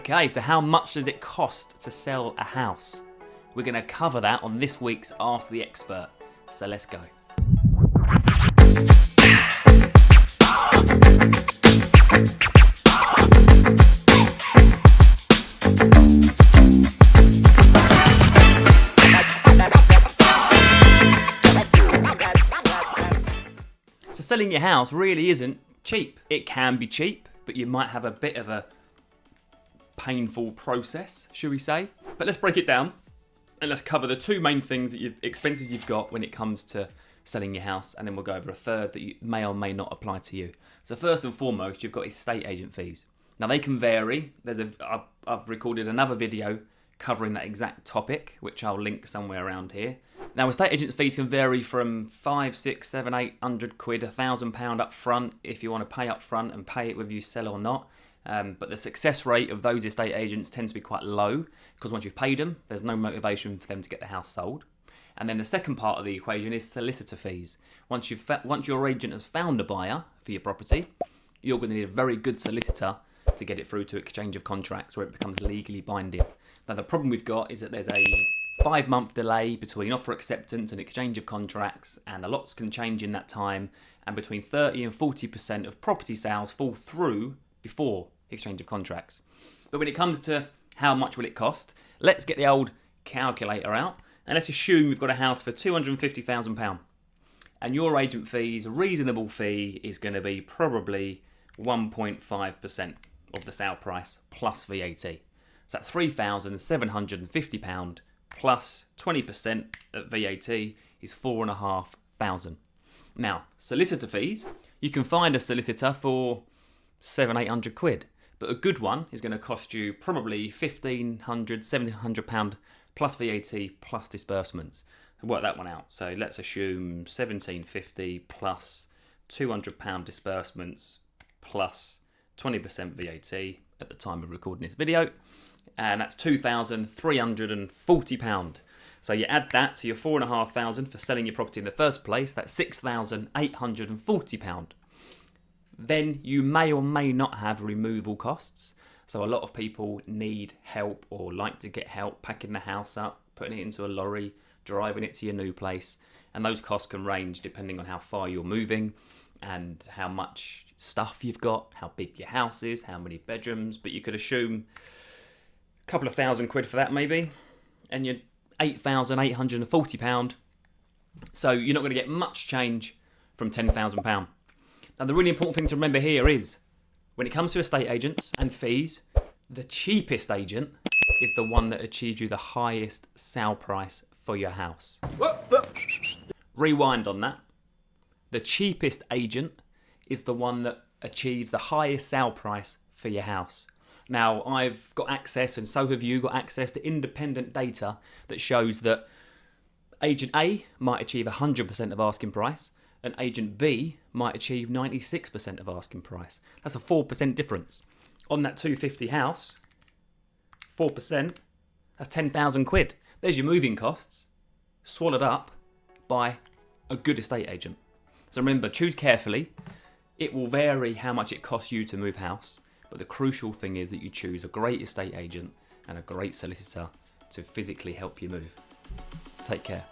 Okay, so how much does it cost to sell a house? We're going to cover that on this week's Ask the Expert. So let's go. So selling your house really isn't cheap. It can be cheap, but you might have a bit of a painful process, should we say. But let's break it down and let's cover the two main things that expenses you've got when it comes to selling your house, and then we'll go over a third that you may or may not apply to you. So first and foremost, you've got estate agent fees. Now they can vary. I've recorded another video covering that exact topic, which I'll link somewhere around here. Now, estate agent fees can vary from 5, 6, 7, 800 quid, £1,000 up front if you want to pay up front and pay it whether you sell or not. But the success rate of those estate agents tends to be quite low because once you've paid them, there's no motivation for them to get the house sold. And then the second part of the equation is solicitor fees. Once your agent has found a buyer for your property, you're going to need a very good solicitor to get it through to exchange of contracts where it becomes legally binding. Now, the problem we've got is that there's a 5-month delay between offer acceptance and exchange of contracts, and a lot can change in that time, and between 30 and 40% of property sales fall through before exchange of contracts. But when it comes to how much will it cost, let's get the old calculator out, and let's assume we've got a house for £250,000, and your agent fees, a reasonable fee, is going to be probably 1.5% of the sale price plus VAT. So that's £3,750 plus 20% at VAT is £4,500. Now, solicitor fees, you can find a solicitor for 700-800 quid, but a good one is going to cost you probably £1,500-1,700 plus VAT plus disbursements. So work that one out. So let's assume £1,750 plus £200 disbursements plus 20% VAT at the time of recording this video, and that's £2,340. So you add that to your £4,500 for selling your property in the first place, that's £6,840. Then you may or may not have removal costs. So a lot of people need help or like to get help packing the house up, putting it into a lorry, driving it to your new place, and those costs can range depending on how far you're moving and how much stuff you've got, how big your house is, how many bedrooms, but you could assume a couple of £1,000 quid for that maybe, and you're £8,840. So you're not going to get much change from £10,000. Now the really important thing to remember here is, when it comes to estate agents and fees, the cheapest agent is the one that achieves you the highest sale price for your house. Rewind on that. The cheapest agent is the one that achieves the highest sale price for your house. Now, I've got access, and so have you, got access to independent data that shows that agent A might achieve 100% of asking price, and agent B might achieve 96% of asking price. That's a 4% difference. On that 250 house, 4%, that's 10,000 quid. There's your moving costs, swallowed up by a good estate agent. So remember, choose carefully. It will vary how much it costs you to move house, but the crucial thing is that you choose a great estate agent and a great solicitor to physically help you move. Take care.